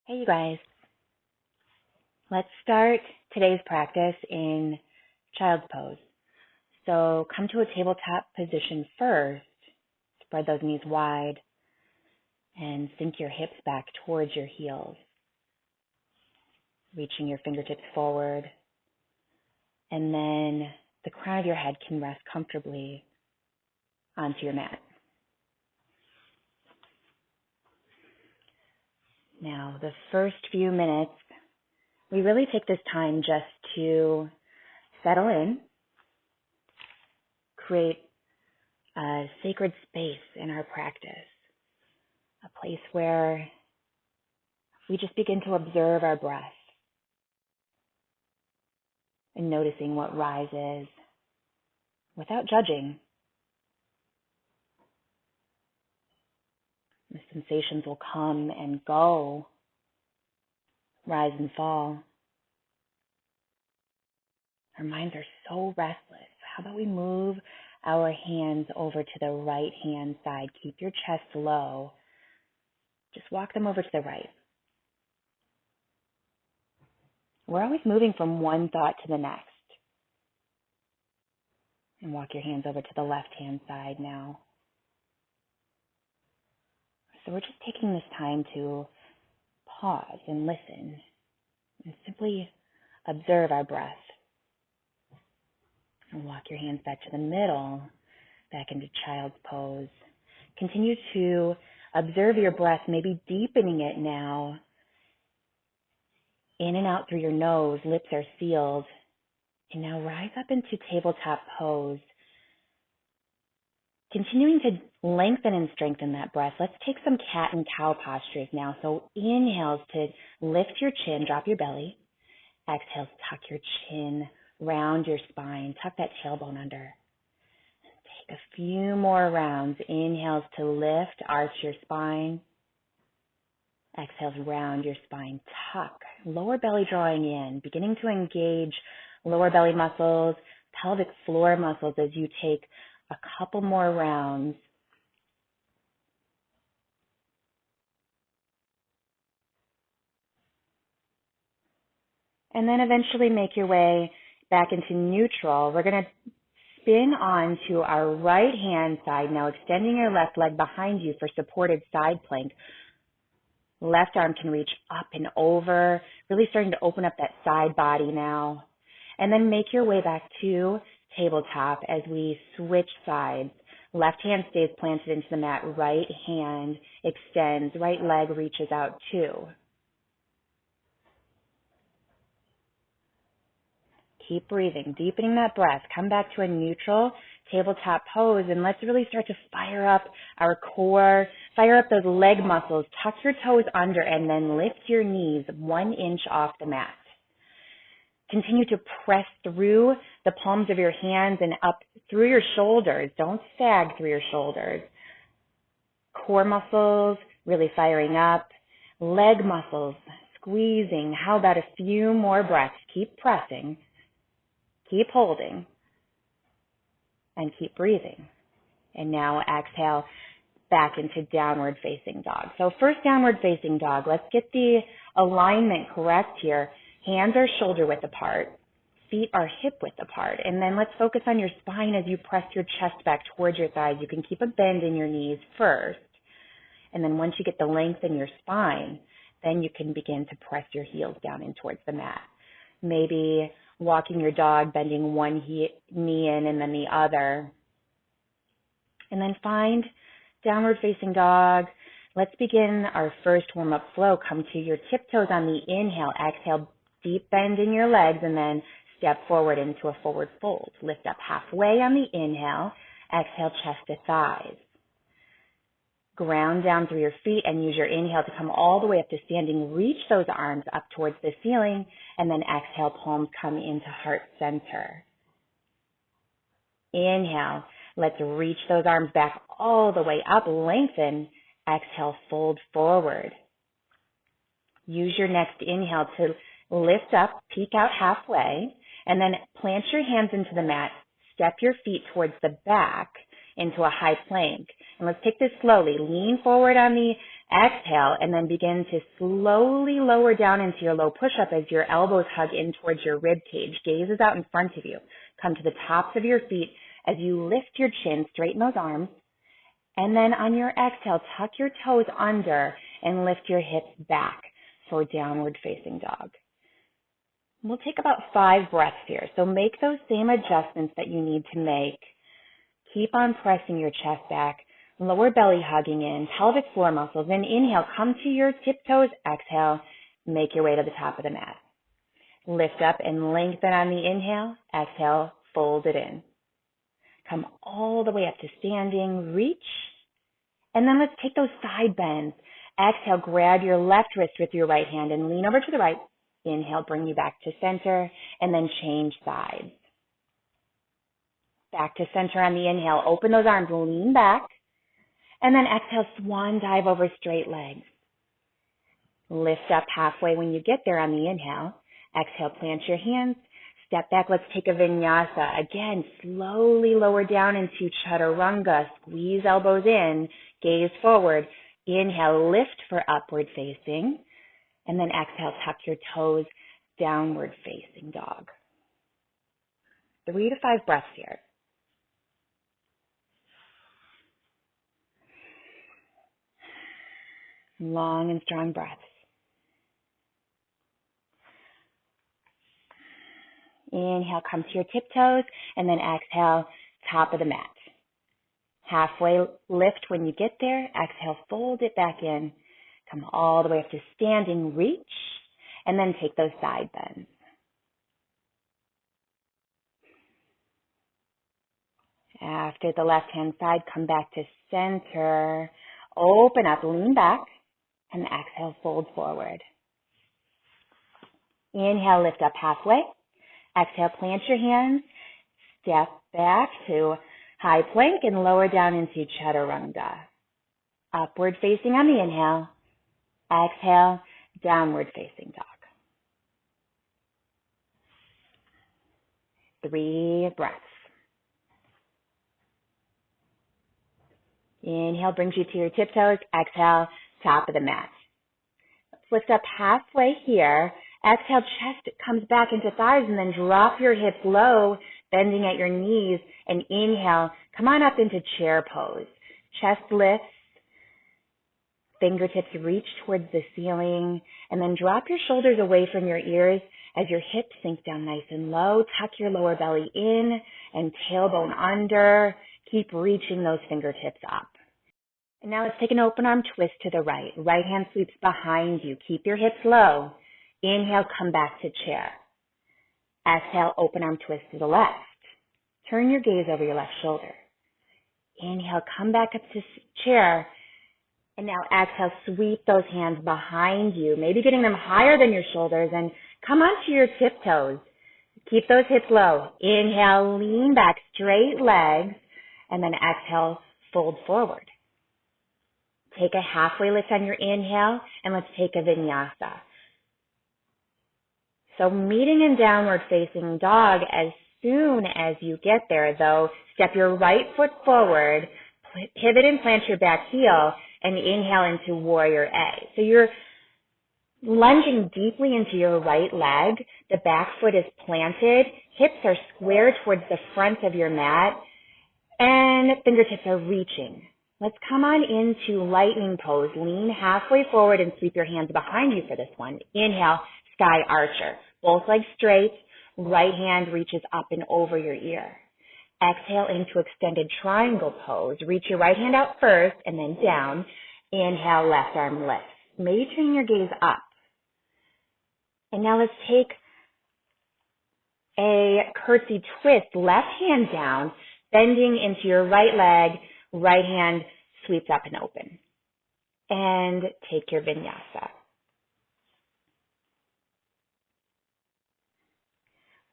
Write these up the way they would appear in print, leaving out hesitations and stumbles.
Hey, you guys. Let's start today's practice in Child's Pose. So come to a tabletop position first. Spread those knees wide and sink your hips back towards your heels, reaching your fingertips forward. And then the crown of your head can rest comfortably onto your mat. Now, the first few minutes, we really take this time just to settle in, create a sacred space in our practice, a place where we just begin to observe our breath and noticing what rises without judging. The sensations will come and go, rise and fall. Our minds are so restless. How about we move our hands over to the right hand side? Keep your chest low. Just walk them over to the right. We're always moving from one thought to the next. And walk your hands over to the left hand side now. So we're just taking this time to pause and listen and simply observe our breath. And walk your hands back to the middle, back into Child's Pose. Continue to observe your breath, maybe deepening it now. In and out through your nose, lips are sealed. And now rise up into Tabletop Pose. Continuing to lengthen and strengthen that breath, let's take some cat and cow postures now. So inhales to lift your chin, drop your belly. Exhales, tuck your chin, round your spine, tuck that tailbone under. Take a few more rounds. Inhales to lift, arch your spine. Exhales, round your spine, tuck. Lower belly drawing in, beginning to engage lower belly muscles, pelvic floor muscles as you take a couple more rounds. And then eventually make your way back into neutral. We're going to spin on to our right hand side now, extending your left leg behind you for supported side plank. Left arm can reach up and over, really starting to open up that side body now. And then make your way back to tabletop as we switch sides. Left hand stays planted into the mat, right hand extends, right leg reaches out too. Keep breathing, deepening that breath. Come back to a neutral tabletop pose and let's really start to fire up our core, fire up those leg muscles, tuck your toes under and then lift your knees 1 inch off the mat. Continue to press through the palms of your hands and up through your shoulders. Don't sag through your shoulders. Core muscles really firing up. Leg muscles squeezing. How about a few more breaths? Keep pressing. Keep holding. And keep breathing. And now exhale back into downward facing dog. So first downward facing dog. Let's get the alignment correct here. Hands are shoulder width apart. Feet are hip width apart. And then let's focus on your spine as you press your chest back towards your thighs. You can keep a bend in your knees first. And then once you get the length in your spine, then you can begin to press your heels down in towards the mat. Maybe walking your dog, bending one knee in and then the other. And then find downward facing dog. Let's begin our first warm-up flow. Come to your tiptoes on the inhale. Exhale, deep bend in your legs and then step forward into a forward fold. Lift up halfway on the inhale. Exhale, chest to thighs. Ground down through your feet and use your inhale to come all the way up to standing. Reach those arms up towards the ceiling and then exhale, palms come into heart center. Inhale, let's reach those arms back all the way up, lengthen. Exhale, fold forward. Use your next inhale to lift up, peek out halfway, and then plant your hands into the mat. Step your feet towards the back into a high plank. And let's take this slowly. Lean forward on the Exhale, and then begin to slowly lower down into your low push-up as your elbows hug in towards your rib cage. Gaze is out in front of you. Come to the tops of your feet as you lift your chin, straighten those arms. And then on your exhale, tuck your toes under and lift your hips back for downward facing dog. We'll take about 5 breaths here. So make those same adjustments that you need to make. Keep on pressing your chest back, lower belly hugging in, pelvic floor muscles. Then inhale, come to your tiptoes. Exhale, make your way to the top of the mat. Lift up and lengthen on the inhale. Exhale, fold it in. Come all the way up to standing, reach. And then let's take those side bends. Exhale, grab your left wrist with your right hand and lean over to the right. Inhale, bring you back to center, and then change sides. Back to center on the inhale. Open those arms, lean back. And then exhale, swan dive over straight legs. Lift up halfway when you get there on the inhale. Exhale, plant your hands. Step back, let's take a vinyasa. Again, slowly lower down into Chaturanga. Squeeze elbows in, gaze forward. Inhale, lift for upward facing. And then exhale, tuck your toes, downward facing dog. 3 to 5 breaths here. Long and strong breaths. Inhale, come to your tiptoes, and then exhale, top of the mat. Halfway lift when you get there. Exhale, fold it back in. Come all the way up to standing, reach, and then take those side bends. After the left-hand side, come back to center. Open up, lean back, and exhale, fold forward. Inhale, lift up halfway. Exhale, plant your hands, step back to high plank and lower down into Chaturanga. Upward facing on the inhale. Exhale, downward facing dog. 3 breaths. Inhale brings you to your tiptoes. Exhale, top of the mat. Lift up halfway here. Exhale, chest comes back into thighs, and then drop your hips low, bending at your knees. And inhale, come on up into chair pose. Chest lifts. Fingertips reach towards the ceiling, and then drop your shoulders away from your ears as your hips sink down nice and low. Tuck your lower belly in and tailbone under. Keep reaching those fingertips up. And now let's take an open arm twist to the right. Right hand sweeps behind you. Keep your hips low. Inhale, come back to chair. Exhale, open arm twist to the left. Turn your gaze over your left shoulder. Inhale, come back up to chair. And now exhale, sweep those hands behind you, maybe getting them higher than your shoulders, and come onto your tiptoes. Keep those hips low. Inhale, lean back, straight legs, and then exhale, fold forward. Take a halfway lift on your inhale, and let's take a vinyasa. So meeting in downward facing dog, as soon as you get there, though, step your right foot forward, pivot and plant your back heel, and inhale into warrior A. So you're lunging deeply into your right leg. The back foot is planted. Hips are square towards the front of your mat, and fingertips are reaching. Let's come on into lightning pose. Lean halfway forward and sweep your hands behind you for this one. Inhale, sky archer. Both legs straight. Right hand reaches up and over your ear. Exhale into extended triangle pose. Reach your right hand out first and then down. Inhale, left arm lifts. Maybe turn your gaze up. And now let's take a curtsy twist. Left hand down, bending into your right leg. Right hand sweeps up and open. And take your vinyasa.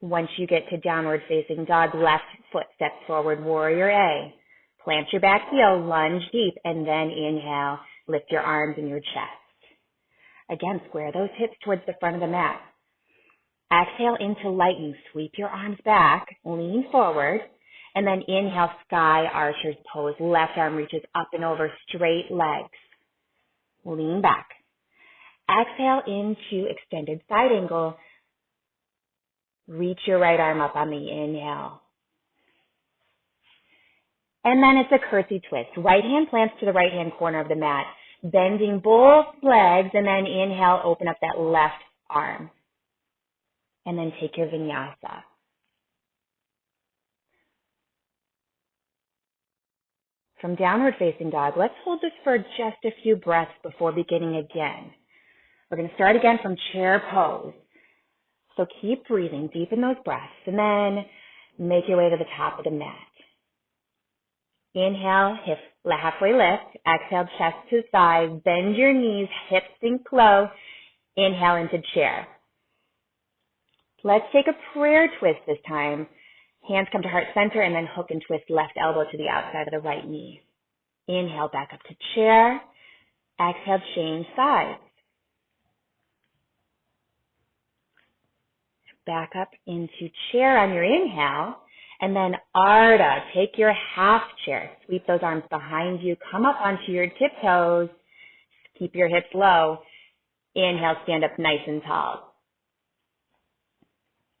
Once you get to downward facing dog, left foot steps forward, warrior A. Plant your back heel, lunge deep, and then inhale, lift your arms and your chest. Again, square those hips towards the front of the mat. Exhale into lightning, sweep your arms back, lean forward, and then inhale, sky archer's pose. Left arm reaches up and over, straight legs. lean back. Exhale into extended side angle. Reach your right arm up on the inhale. And then it's a curtsy twist. Right hand plants to the right hand corner of the mat, bending both legs, and then inhale, open up that left arm. And then take your vinyasa. From downward facing dog, let's hold this for just a few breaths before beginning again. We're going to start again from chair pose. So keep breathing, deepen those breaths, and then make your way to the top of the mat. Inhale, hip halfway lift. Exhale, chest to side. Bend your knees, hips sink low. Inhale into chair. Let's take a prayer twist this time. Hands come to heart center and then hook and twist left elbow to the outside of the right knee. Inhale, back up to chair. Exhale, change sides. Back up into chair on your inhale. And then Ardha, take your half chair. Sweep those arms behind you. Come up onto your tiptoes. Keep your hips low. Inhale, stand up nice and tall.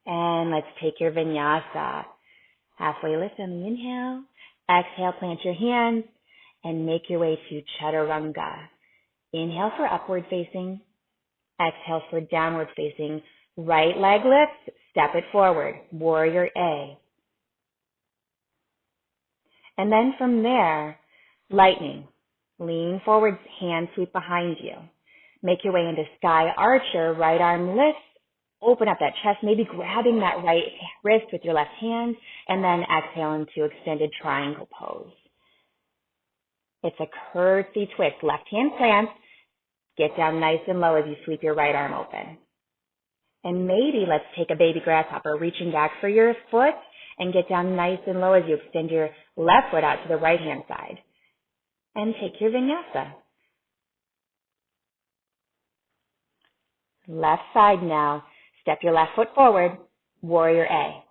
And let's take your vinyasa. Halfway lift on the inhale. Exhale, plant your hands and make your way to Chaturanga. Inhale for upward facing. Exhale for downward facing. Right leg lifts, step it forward. Warrior A. And then from there, lightning. Lean forward, hands sweep behind you. Make your way into sky archer, right arm lifts. Open up that chest, maybe grabbing that right wrist with your left hand, and then exhale into extended triangle pose. It's a curtsy twist. Left hand plants. Get down nice and low as you sweep your right arm open. And maybe let's take a baby grasshopper, reaching back for your foot, and get down nice and low as you extend your left foot out to the right hand side. And take your vinyasa. Left side now. Step your left foot forward, warrior A.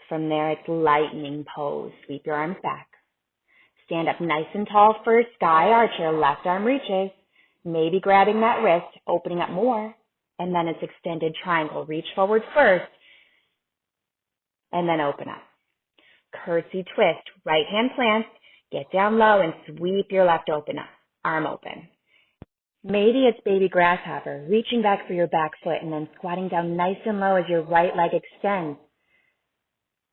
From there, it's lightning pose. Sweep your arms back. Stand up nice and tall for sky archer. Left arm reaches, maybe grabbing that wrist, opening up more. And then it's extended triangle. Reach forward first, and then open up. Curtsy twist. Right hand plants, get down low and sweep your left arm open. Maybe it's baby grasshopper, reaching back for your back foot and then squatting down nice and low as your right leg extends.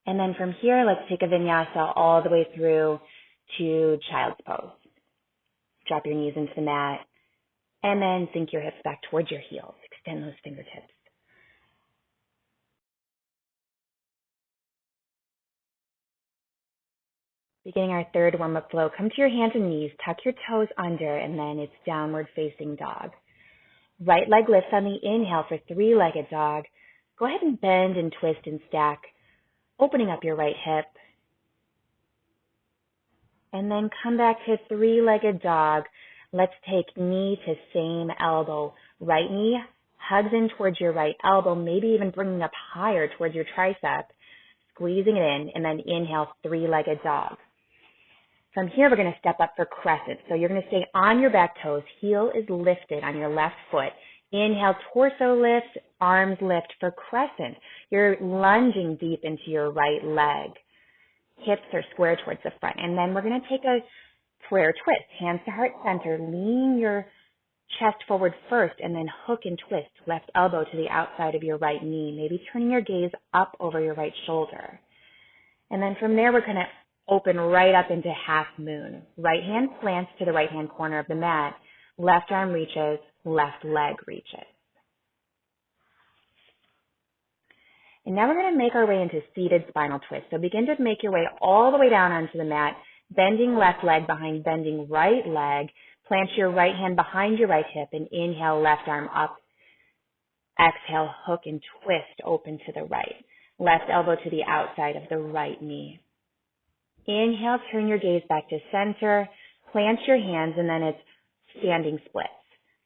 And then from here, let's take a vinyasa all the way through to child's pose. Drop your knees into the mat and then sink your hips back towards your heels. Extend those fingertips. Beginning our third warm-up flow, come to your hands and knees, tuck your toes under, and then it's downward facing dog. Right leg lifts on the inhale for three-legged dog. Go ahead and bend and twist and stack, opening up your right hip. And then come back to three-legged dog. Let's take knee to same elbow. Right knee hugs in towards your right elbow, maybe even bringing up higher towards your tricep, squeezing it in, and then inhale, three-legged dog. From here, we're going to step up for crescent. So you're going to stay on your back toes. Heel is lifted on your left foot. Inhale, torso lift, arms lift for crescent. You're lunging deep into your right leg. Hips are square towards the front. And then we're going to take a prayer twist. Hands to heart center. Lean your chest forward first and then hook and twist. Left elbow to the outside of your right knee. Maybe turning your gaze up over your right shoulder. And then from there, we're going to open right up into Halfmoon. Right hand plants to the right hand corner of the mat. Left arm reaches, left leg reaches. And now we're going to make our way into seated spinal twist. So begin to make your way all the way down onto the mat, bending left leg behind bending right leg. Plant your right hand behind your right hip and inhale, left arm up. Exhale, hook and twist open to the right. Left elbow to the outside of the right knee. Inhale, turn your gaze back to center, plant your hands, and then it's standing splits.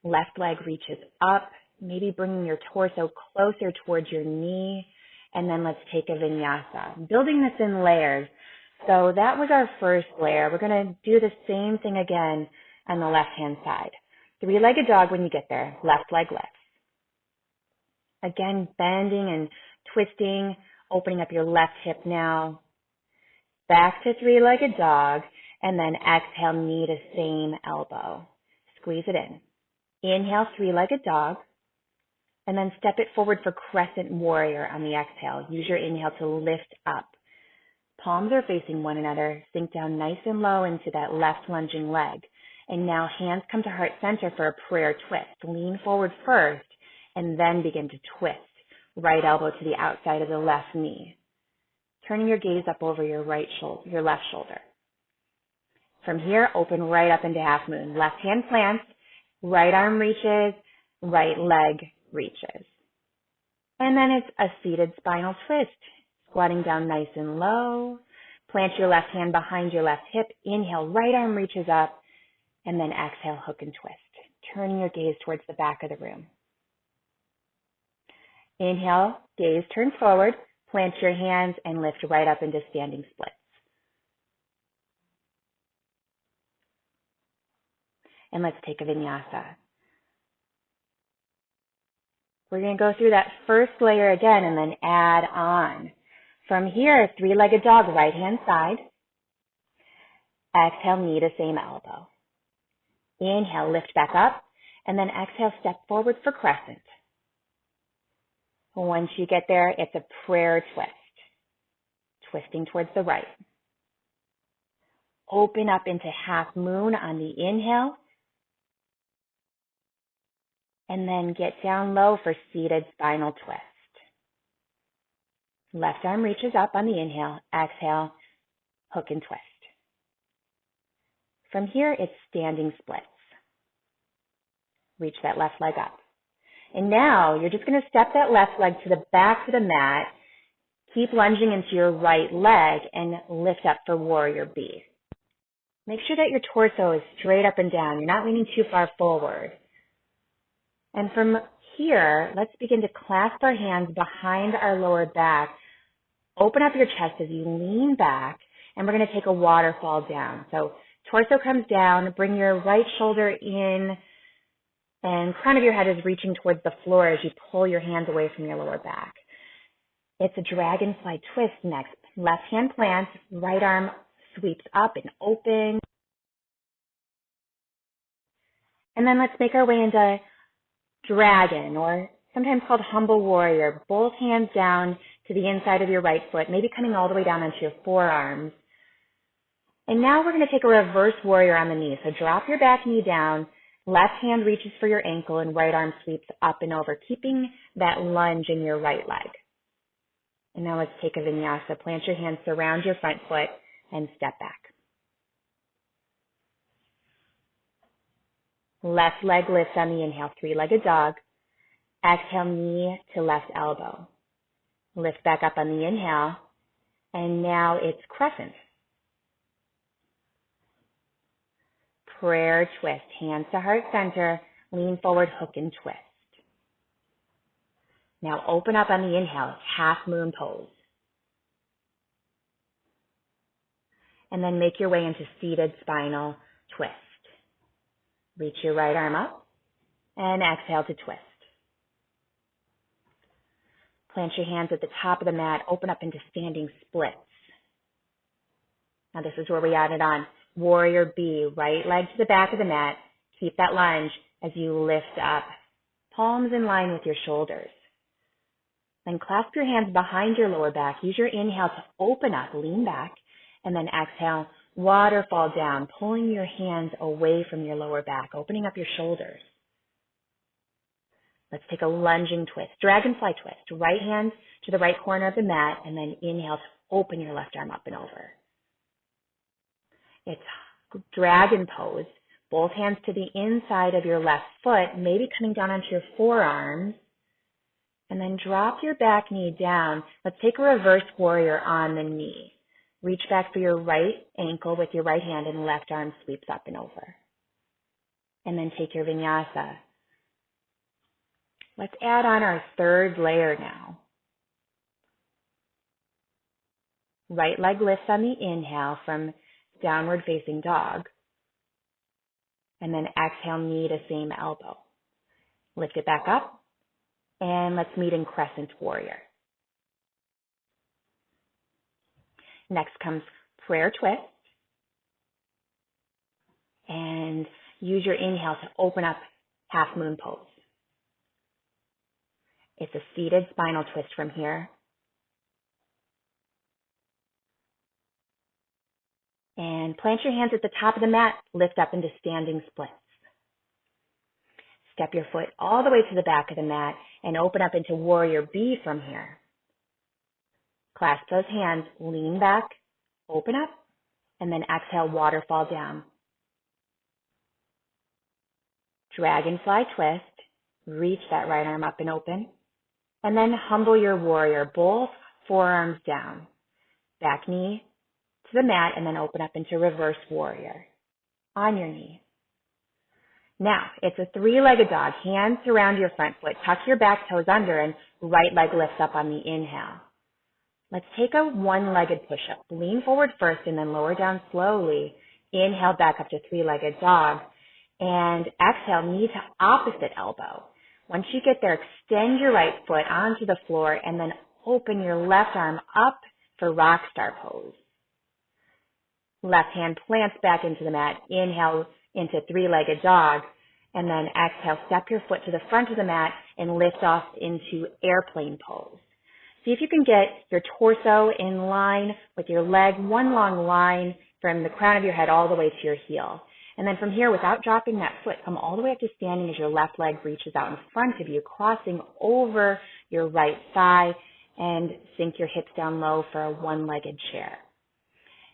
Left leg reaches up, maybe bringing your torso closer towards your knee, and then let's take a vinyasa. Building this in layers. So that was our first layer. We're going to do the same thing again on the left-hand side. Three-legged dog when you get there. Left leg lifts. Again, bending and twisting, opening up your left hip now. Back to three-legged dog, and then exhale, knee to same elbow. Squeeze it in. Inhale, three-legged dog, and then step it forward for crescent warrior on the exhale. Use your inhale to lift up. Palms are facing one another. Sink down nice and low into that left lunging leg. And now hands come to heart center for a prayer twist. Lean forward first, and then begin to twist. Right elbow to the outside of the left knee. Turning your gaze up over your right shoulder, your left shoulder. From here, open right up into half moon. Left hand plants, right arm reaches, right leg reaches. And then it's a seated spinal twist. Squatting down nice and low. Plant your left hand behind your left hip. Inhale, right arm reaches up. And then exhale, hook and twist. Turning your gaze towards the back of the room. Inhale, gaze turns forward. Plant your hands and lift right up into standing splits. And let's take a vinyasa. We're going to go through that first layer again and then add on. From here, three-legged dog, right hand side. Exhale, knee to same elbow. Inhale, lift back up, and then exhale, step forward for crescent. Once you get there, it's a prayer twist. Twisting towards the right. Open up into half moon on the inhale. And then get down low for seated spinal twist. Left arm reaches up on the inhale. Exhale, hook and twist. From here, it's standing splits. Reach that left leg up. And now you're just going to step that left leg to the back of the mat. Keep lunging into your right leg and lift up for warrior B. Make sure that your torso is straight up and down. You're not leaning too far forward. And from here, let's begin to clasp our hands behind our lower back. Open up your chest as you lean back, and we're going to take a waterfall down. So torso comes down, bring your right shoulder in, and crown of your head is reaching towards the floor as you pull your hands away from your lower back. It's a dragonfly twist next. Left hand plants, right arm sweeps up and open. And then let's make our way into dragon, or sometimes called humble warrior. Both hands down to the inside of your right foot, maybe coming all the way down onto your forearms. And now we're going to take a reverse warrior on the knee. So drop your back knee down, left hand reaches for your ankle, and right arm sweeps up and over, keeping that lunge in your right leg. And now let's take a vinyasa. Plant your hands, surround your front foot, and step back. Left leg lifts on the inhale, three-legged dog. Exhale, knee to left elbow. Lift back up on the inhale, and now it's crescent. Prayer twist, hands to heart center, lean forward, hook and twist. Now open up on the inhale, half moon pose. And then make your way into seated spinal twist. Reach your right arm up and exhale to twist. Plant your hands at the top of the mat, open up into standing splits. Now this is where we added on warrior B, right leg to the back of the mat. Keep that lunge as you lift up, palms in line with your shoulders. Then clasp your hands behind your lower back. Use your inhale to open up, lean back, and then exhale, waterfall down, pulling your hands away from your lower back, opening up your shoulders. Let's take a lunging twist, dragonfly twist. Right hand to the right corner of the mat, and then inhale to open your left arm up and over. It's dragon pose. Both hands to the inside of your left foot, maybe coming down onto your forearms. And then drop your back knee down. Let's take a reverse warrior on the knee. Reach back for your right ankle with your right hand, and left arm sweeps up and over. And then take your vinyasa. Let's add on our third layer now. Right leg lifts on the inhale from downward facing dog. And then exhale, knee to same elbow. Lift it back up. And let's meet in Crescent Warrior. Next comes Prayer Twist. And use your inhale to open up Halfmoon Pose. It's a seated spinal twist from here. And plant your hands at the top of the mat, lift up into standing splits. Step your foot all the way to the back of the mat and open up into Warrior B from here. Clasp those hands, lean back, open up, and then exhale, Waterfall down. Dragonfly Twist, reach that right arm up and open, and then humble your Warrior, both forearms down. Back knee to the mat, and then open up into Reverse Warrior on your knee. Now, it's a three-legged dog. Hands surround your front foot. Tuck your back toes under, and right leg lifts up on the inhale. Let's take a one-legged push-up. Lean forward first, and then lower down slowly. Inhale back up to three-legged dog. And exhale, knee to opposite elbow. Once you get there, extend your right foot onto the floor, and then open your left arm up for Rock Star Pose. Left hand plants back into the mat. Inhale into three-legged dog. And then exhale, step your foot to the front of the mat and lift off into Airplane Pose. See if you can get your torso in line with your leg, one long line from the crown of your head all the way to your heel. And then from here, without dropping that foot, come all the way up to standing as your left leg reaches out in front of you, crossing over your right thigh, and sink your hips down low for a one-legged chair.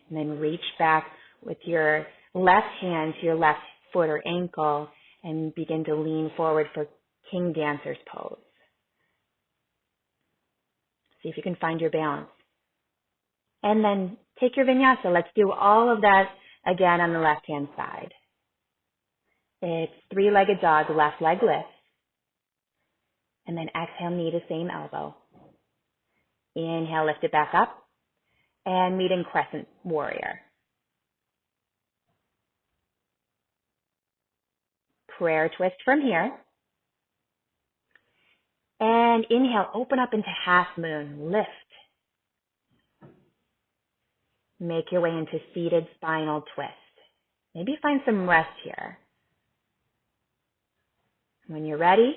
And then reach back with your left hand to your left foot or ankle and begin to lean forward for King Dancer's Pose. See if you can find your balance. And then take your Vinyasa. Let's do all of that again on the left-hand side. It's three-legged dog, left leg lifts. And then exhale, knee to same elbow. Inhale, lift it back up. And meet in Crescent Warrior. Prayer twist from here. And inhale, open up into Halfmoon, lift. Make your way into seated spinal twist. Maybe find some rest here. When you're ready,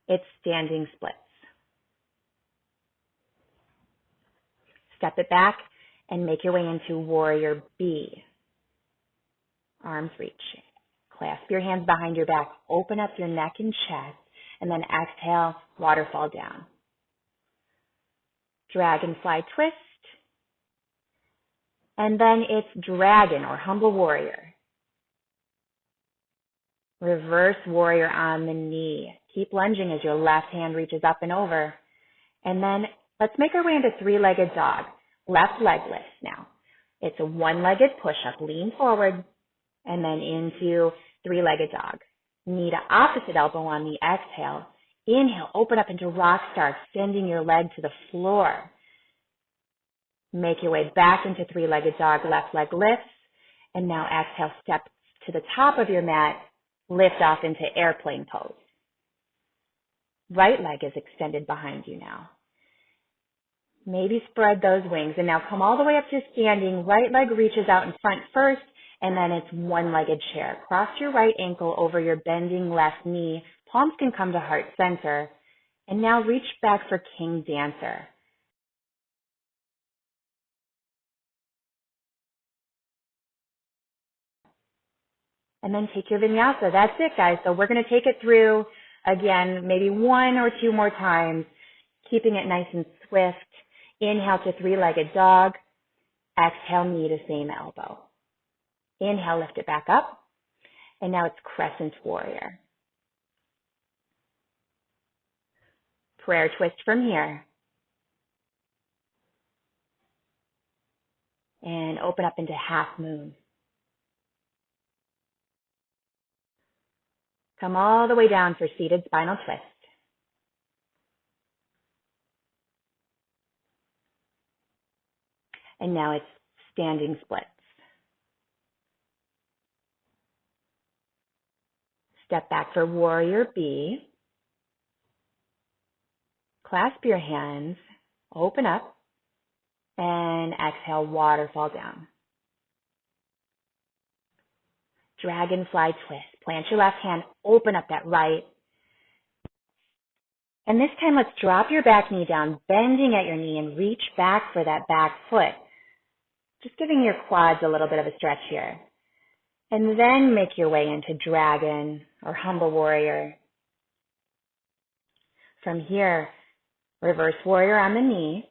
it's standing splits. Step it back and make your way into Warrior B. Arms reaching. Clasp your hands behind your back, open up your neck and chest, and then exhale, Waterfall down. Dragonfly Twist. And then it's Dragon or Humble Warrior. Reverse Warrior on the knee. Keep lunging as your left hand reaches up and over. And then let's make our way into three-legged dog. Left leg lift now. It's a one-legged push-up. Lean forward and then into three-legged dog. Knee to opposite elbow on the exhale. Inhale, open up into Rock Star, extending your leg to the floor. Make your way back into three-legged dog, left leg lifts. And now exhale, step to the top of your mat, lift off into Airplane Pose. Right leg is extended behind you now. Maybe spread those wings. And now come all the way up to standing. Right leg reaches out in front first, and then it's one-legged chair. Cross your right ankle over your bending left knee. Palms can come to heart center. And now reach back for King Dancer. And then take your Vinyasa. That's it, guys. So we're going to take it through, again, maybe one or two more times, keeping it nice and swift. Inhale to three-legged dog. Exhale, knee to same elbow. Inhale, lift it back up. And now it's Crescent Warrior. Prayer twist from here. And open up into Halfmoon. Come all the way down for seated spinal twist. And now it's standing splits. Step back for Warrior B. Clasp your hands, open up, and exhale, Waterfall down. Dragonfly Twist. Plant your left hand, open up that right. And this time, let's drop your back knee down, bending at your knee, and reach back for that back foot. Just giving your quads a little bit of a stretch here. And then make your way into Dragon or Humble Warrior. From here, Reverse Warrior on the knee,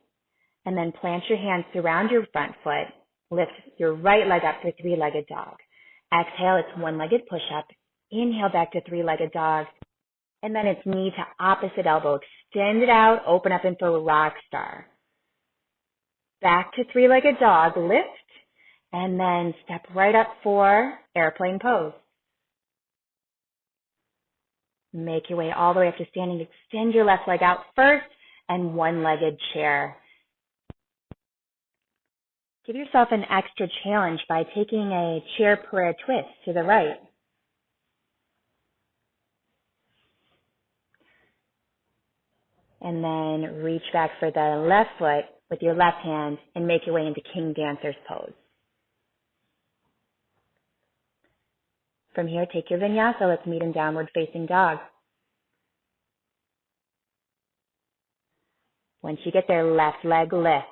and then plant your hands surround your front foot. Lift your right leg up for three-legged dog. Exhale, it's one-legged push-up. Inhale back to three-legged dog. And then it's knee to opposite elbow. Extend it out, open up into a rock star. Back to three-legged dog, lift, and then step right up for airplane pose. Make your way all the way up to standing. Extend your left leg out first, and one-legged chair. Give yourself an extra challenge by taking a chair prayer twist to the right. And then reach back for the left foot with your left hand and make your way into King Dancer's pose. From here, take your vinyasa. Let's meet in downward facing dog. Once you get there, left leg lift.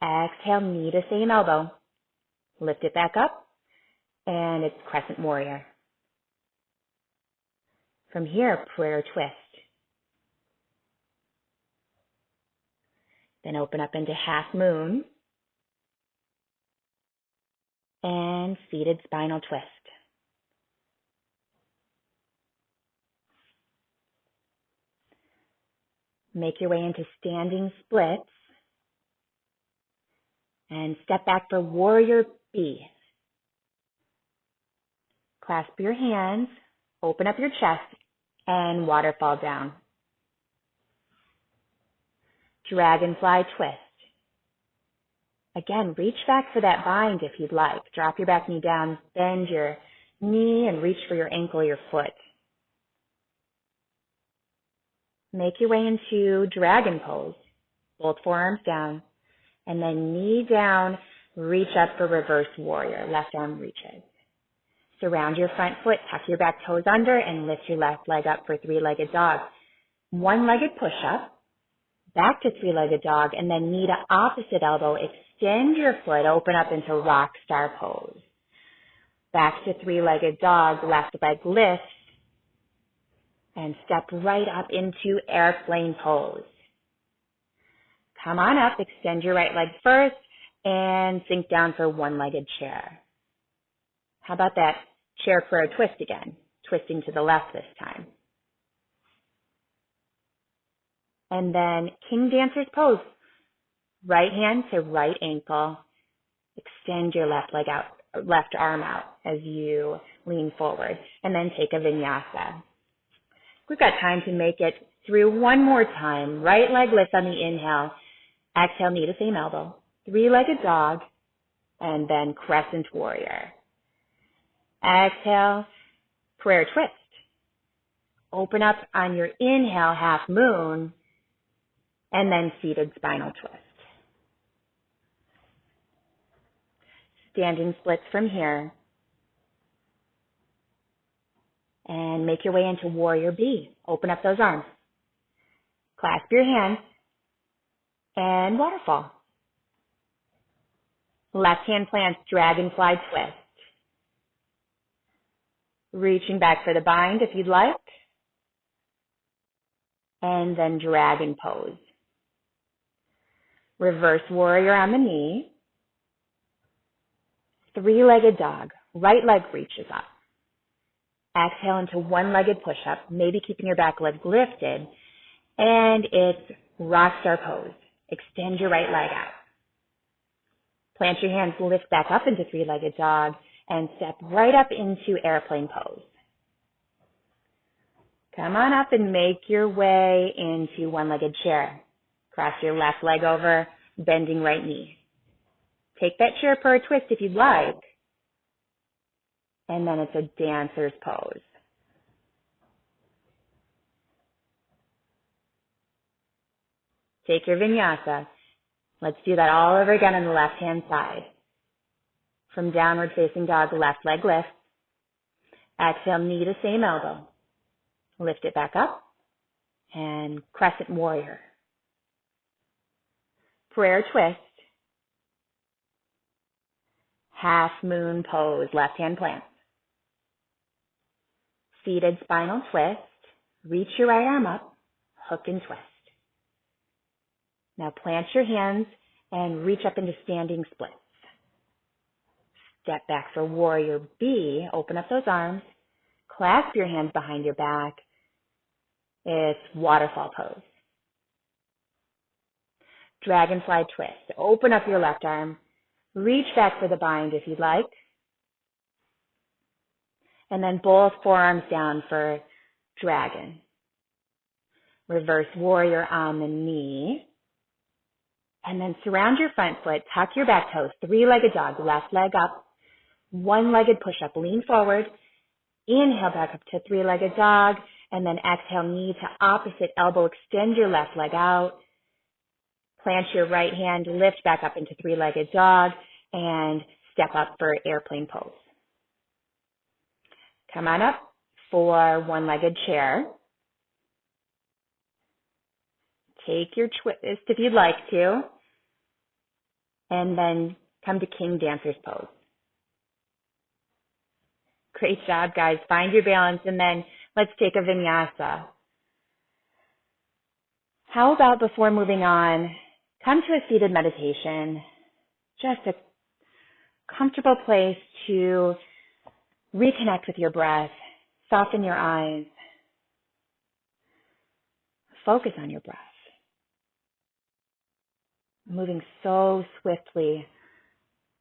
Exhale, knee to same elbow. Lift it back up, and it's Crescent Warrior. From here, prayer twist. Then open up into Halfmoon and seated spinal twist. Make your way into standing splits. And step back for Warrior B. Clasp your hands, open up your chest, and waterfall down. Dragonfly Twist. Again, reach back for that bind if you'd like. Drop your back knee down, bend your knee, and reach for your ankle, your foot. Make your way into Dragon Pose. Both forearms down. And then knee down, reach up for Reverse Warrior. Left arm reaches. Surround your front foot, tuck your back toes under, and lift your left leg up for three-legged dog. One-legged push-up, back to three-legged dog, and then knee to opposite elbow. Extend your foot, open up into Rock Star Pose. Back to three-legged dog, left leg lifts, and step right up into Airplane Pose. Come on up, extend your right leg first, and sink down for one-legged chair. How about that chair prayer twist again, twisting to the left this time. And then King Dancer's pose. Right hand to right ankle. Extend your left leg out, left arm out as you lean forward. And then take a vinyasa. We've got time to make it through one more time. Right leg lifts on the inhale. Exhale, knee to same elbow. Three-legged dog. And then Crescent Warrior. Exhale, prayer twist. Open up on your inhale, Halfmoon. And then seated spinal twist. Standing splits from here. And make your way into Warrior B. Open up those arms. Clasp your hands. And waterfall. Left hand plants Dragonfly Twist. Reaching back for the bind if you'd like. And then Dragon Pose. Reverse Warrior on the knee. Three-legged dog. Right leg reaches up. Exhale into one-legged push-up, maybe keeping your back leg lifted. And it's Rock Star Pose. Extend your right leg out. Plant your hands, lift back up into three-legged dog, and step right up into Airplane Pose. Come on up and make your way into one-legged chair. Cross your left leg over, bending right knee. Take that chair for a twist if you'd like. And then it's a dancer's pose. Take your vinyasa. Let's do that all over again on the left-hand side. From downward facing dog, left leg lifts. Exhale, knee to same elbow. Lift it back up. And crescent warrior. Prayer twist. Half-moon pose, left hand plant. Seated spinal twist. Reach your right arm up, hook and twist. Now plant your hands and reach up into standing splits. Step back for warrior B. Open up those arms. Clasp your hands behind your back. It's waterfall pose. Dragonfly twist. Open up your left arm. Reach back for the bind if you'd like. And then both forearms down for dragon. Reverse warrior on the knee. And then surround your front foot, tuck your back toes, three-legged dog, left leg up, one-legged push-up, lean forward, inhale back up to three-legged dog, and then exhale, knee to opposite elbow, extend your left leg out, plant your right hand, lift back up into three-legged dog, and step up for airplane pose. Come on up for one-legged chair. Take your twist if you'd like to, and then come to King Dancer's pose. Great job, guys. Find your balance, and then let's take a vinyasa. How about before moving on, come to a seated meditation, just a comfortable place to reconnect with your breath, soften your eyes, focus on your breath. Moving so swiftly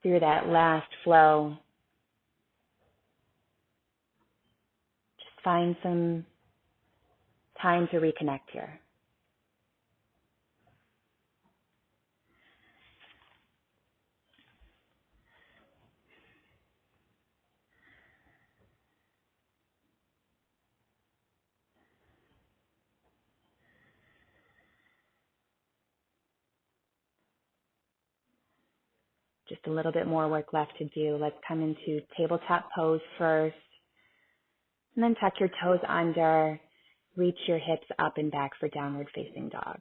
through that last flow. Just find some time to reconnect here. Just a little bit more work left to do. Let's come into tabletop pose first. And then tuck your toes under. Reach your hips up and back for downward facing dog.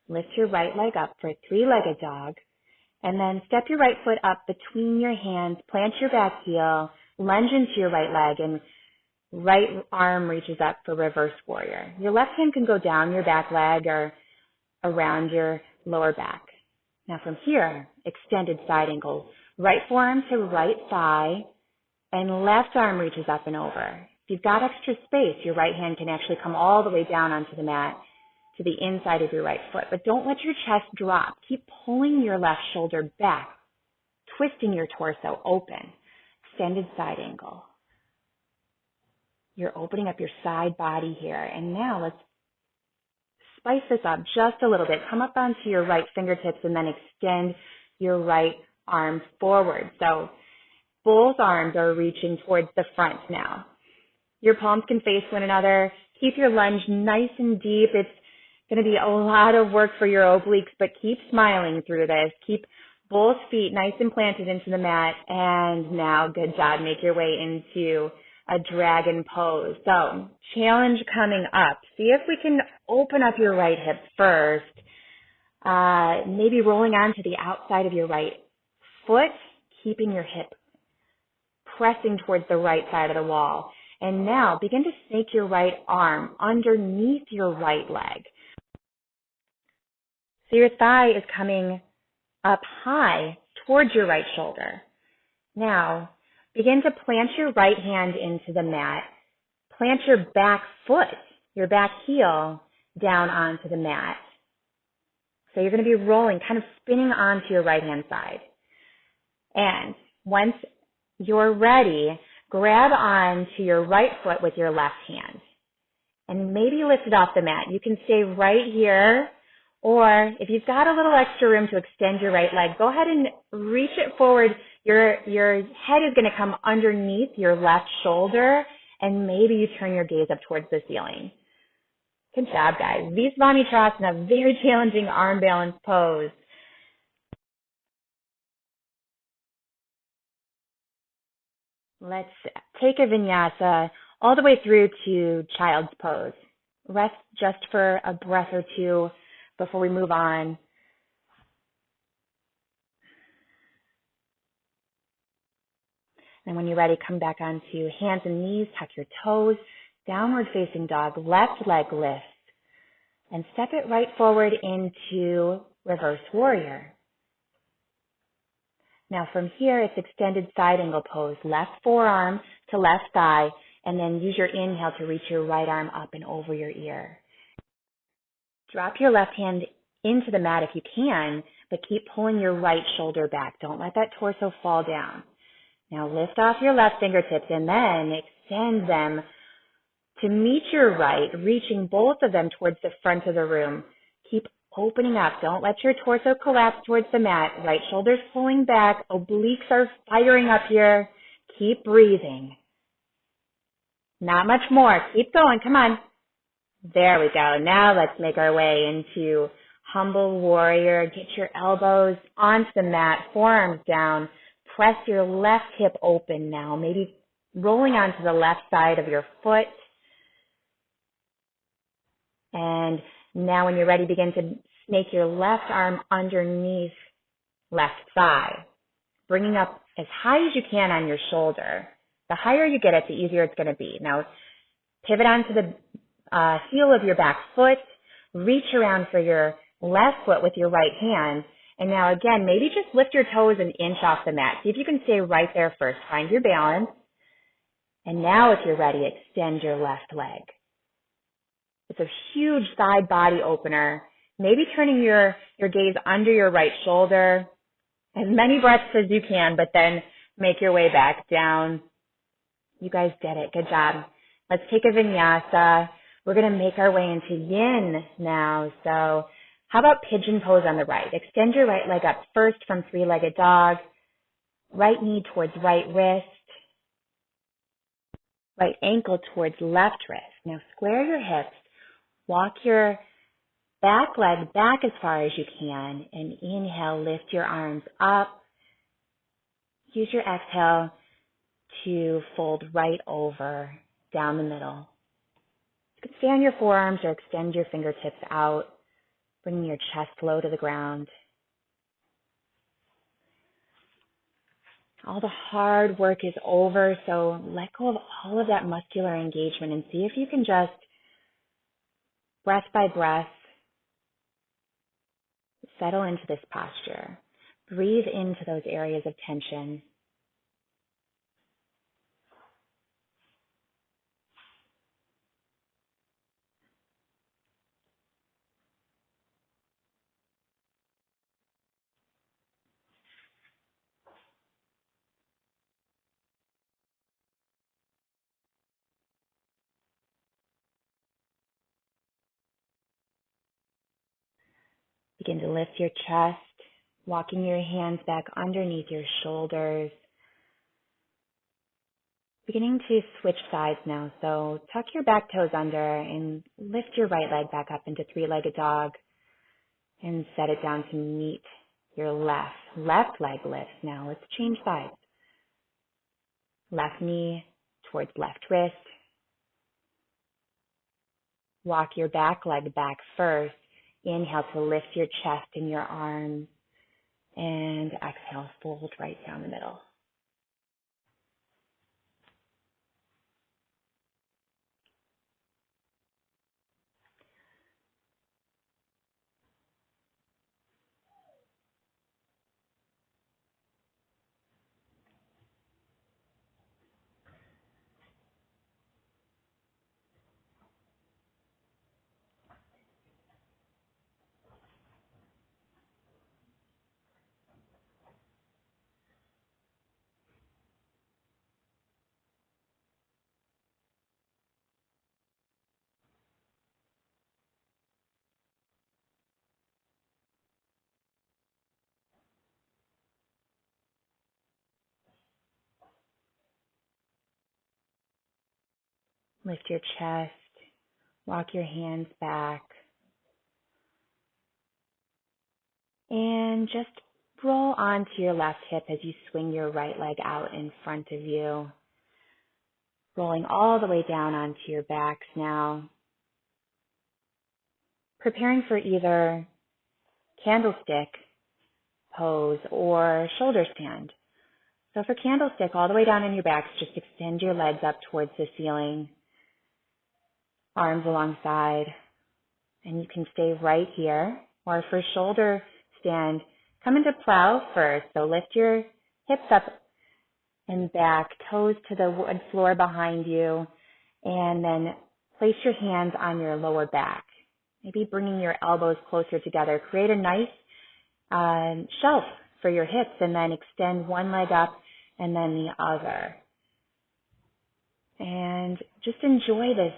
Lift your right leg up for a three-legged dog. And then step your right foot up between your hands. Plant your back heel. Lunge into your right leg. And right arm reaches up for reverse warrior. Your left hand can go down your back leg or around your lower back. Now from here, extended side angle, right forearm to right thigh, and left arm reaches up and over. If you've got extra space, your right hand can actually come all the way down onto the mat to the inside of your right foot. But don't let your chest drop. Keep pulling your left shoulder back, twisting your torso open. Extended side angle. You're opening up your side body here. And now let's spice this up just a little bit. Come up onto your right fingertips and then extend your right arm forward. So both arms are reaching towards the front now. Your palms can face one another. Keep your lunge nice and deep. It's going to be a lot of work for your obliques, but keep smiling through this. Keep both feet nice and planted into the mat. And now, good job. Make your way into a dragon pose. So challenge coming up. See if we can open up your right hip first. Maybe rolling onto the outside of your right foot, keeping your hip pressing towards the right side of the wall. And now begin to snake your right arm underneath your right leg. So your thigh is coming up high towards your right shoulder. Now, begin to plant your right hand into the mat. Plant your back foot, your back heel, down onto the mat. So you're going to be rolling, kind of spinning onto your right-hand side. And once you're ready, grab onto your right foot with your left hand. And maybe lift it off the mat. You can stay right here, or if you've got a little extra room to extend your right leg, go ahead and reach it forward. Your head is going to come underneath your left shoulder, and maybe you turn your gaze up towards the ceiling. Good job, guys. Visvamitrasana, very challenging arm balance pose. Let's take a vinyasa all the way through to child's pose. Rest just for a breath or two before we move on. And when you're ready, come back onto hands and knees, tuck your toes, downward facing dog, left leg lift, and step it right forward into reverse warrior. Now from here, it's extended side angle pose, left forearm to left thigh, and then use your inhale to reach your right arm up and over your ear. Drop your left hand into the mat if you can, but keep pulling your right shoulder back. Don't let that torso fall down. Now lift off your left fingertips and then extend them to meet your right, reaching both of them towards the front of the room. Keep opening up. Don't let your torso collapse towards the mat. Right shoulder's pulling back. Obliques are firing up here. Keep breathing. Not much more. Keep going. Come on. There we go. Now let's make our way into humble warrior. Get your elbows onto the mat, forearms down. Press your left hip open now, maybe rolling onto the left side of your foot. And now when you're ready, begin to snake your left arm underneath left thigh, bringing up as high as you can on your shoulder. The higher you get it, the easier it's going to be. Now, pivot onto the heel of your back foot, reach around for your left foot with your right hand, and now again, maybe just lift your toes an inch off the mat. See if you can stay right there first. Find your balance. And now if you're ready, extend your left leg. It's a huge side body opener. Maybe turning your gaze under your right shoulder. As many breaths as you can, but then make your way back down. You guys did it. Good job. Let's take a vinyasa. We're going to make our way into yin now. So how about pigeon pose on the right? Extend your right leg up first from three-legged dog. Right knee towards right wrist. Right ankle towards left wrist. Now square your hips. Walk your back leg back as far as you can. And inhale, lift your arms up. Use your exhale to fold right over down the middle. You can stay on your forearms or extend your fingertips out, bringing your chest low to the ground. All the hard work is over, so let go of all of that muscular engagement and see if you can just, breath by breath, settle into this posture. Breathe into those areas of tension. Begin to lift your chest, walking your hands back underneath your shoulders. Beginning to switch sides now, so tuck your back toes under and lift your right leg back up into three-legged dog and set it down to meet your left leg lifts. Now let's change sides. Left knee towards left wrist. Walk your back leg back first. Inhale to lift your chest and your arms. And exhale, fold right down the middle. Lift your chest, Walk your hands back. And just roll onto your left hip as you swing your right leg out in front of you. Rolling all the way down onto your backs now. Preparing for either candlestick pose or shoulder stand. So for candlestick, all the way down on your backs, just extend your legs up towards the ceiling, arms alongside, and you can stay right here. Or for shoulder stand, come into plow first. So lift your hips up and back, toes to the wood floor behind you, and then place your hands on your lower back. Maybe bringing your elbows closer together. Create a nice shelf for your hips, and then extend one leg up and then the other. And just enjoy this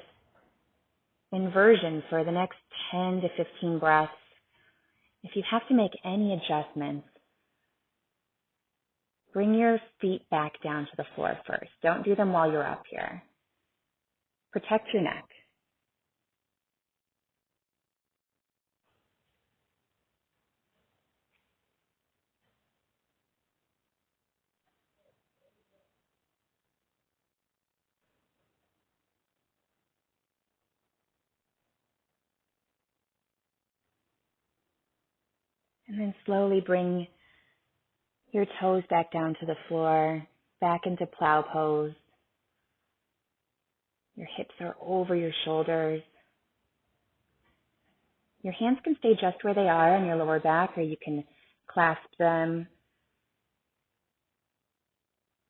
inversion for the next 10 to 15 breaths. If you have to make any adjustments, bring your feet back down to the floor first. Don't do them while you're up here. Protect your neck. And then slowly bring your toes back down to the floor, back into plow pose. Your hips are over your shoulders. Your hands can stay just where they are on your lower back, or you can clasp them.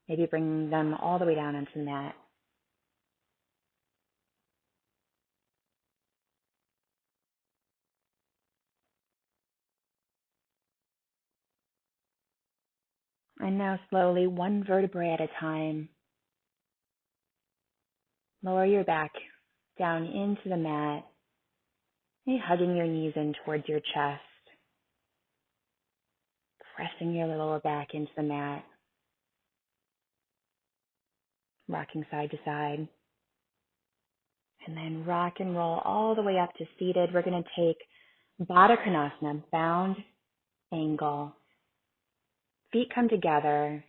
Maybe bring them all the way down onto the mat. And now slowly, one vertebrae at a time, lower your back down into the mat, maybe hugging your knees in towards your chest, pressing your lower back into the mat, rocking side to side, and then rock and roll all the way up to seated. We're going to take Baddha Konasana, bound angle. Feet come together,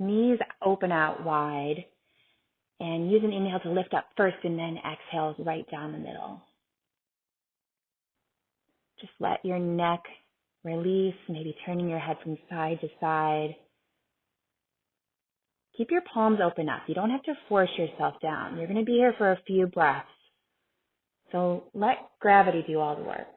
knees open out wide, and use an inhale to lift up first and then exhale right down the middle. Just let your neck release, maybe turning your head from side to side. Keep your palms open up. You don't have to force yourself down. You're going to be here for a few breaths. So let gravity do all the work.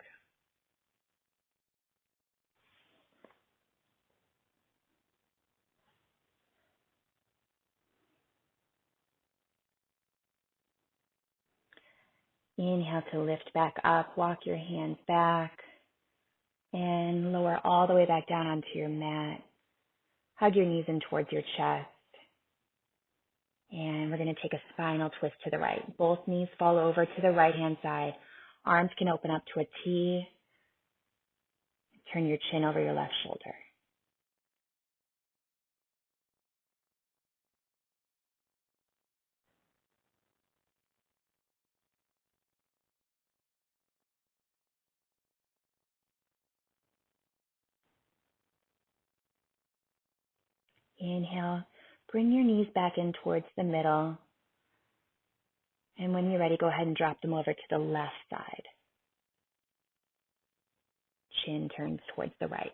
Inhale to lift back up, walk your hands back, and lower all the way back down onto your mat. Hug your knees in towards your chest. And we're going to take a spinal twist to the right. Both knees fall over to the right-hand side. Arms can open up to a T. Turn your chin over your left shoulder. Inhale, bring your knees back in towards the middle. And when you're ready, go ahead and drop them over to the left side. Chin turns towards the right.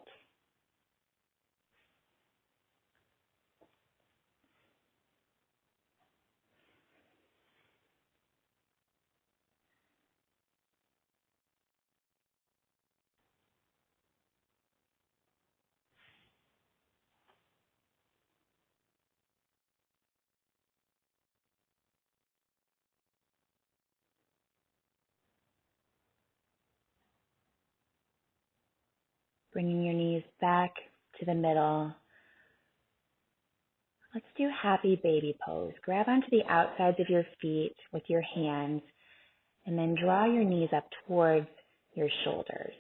Bringing your knees back to the middle. Let's do happy baby pose. Grab onto the outsides of your feet with your hands and then draw your knees up towards your shoulders.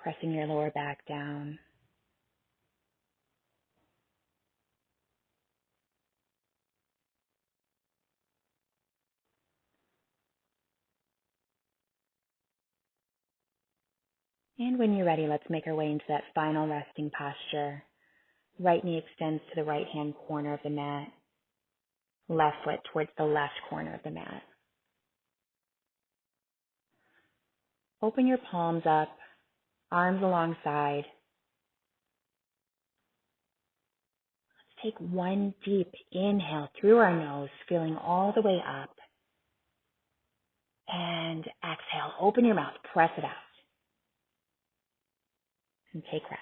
Pressing your lower back down. And when you're ready, let's make our way into that final resting posture. Right knee extends to the right hand corner of the mat. Left foot towards the left corner of the mat. Open your palms up, arms alongside. Let's take one deep inhale through our nose, feeling all the way up. And exhale, open your mouth, press it out. And take rest.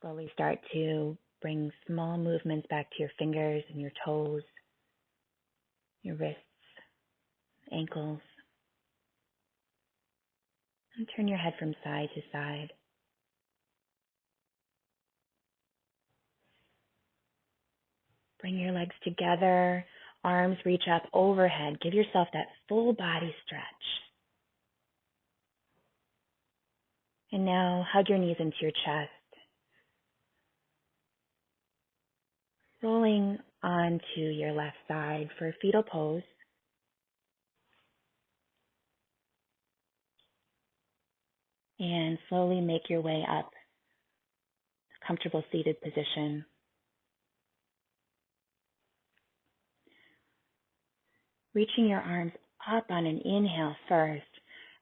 Slowly start to bring small movements back to your fingers and your toes, your wrists, ankles. And turn your head from side to side. Bring your legs together, arms reach up overhead. Give yourself that full body stretch. And now hug your knees into your chest. Rolling onto your left side for fetal pose. And slowly make your way up, comfortable seated position. Reaching your arms up on an inhale first,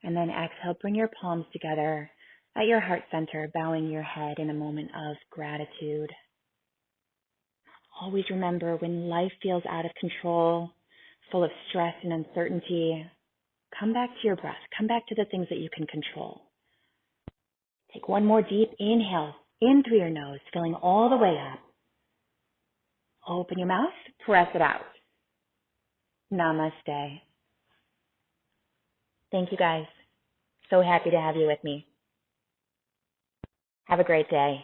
and then exhale, bring your palms together at your heart center, bowing your head in a moment of gratitude. Always remember, when life feels out of control, full of stress and uncertainty, come back to your breath. Come back to the things that you can control. Take one more deep inhale in through your nose, filling all the way up. Open your mouth, press it out. Namaste. Thank you, guys. So happy to have you with me. Have a great day.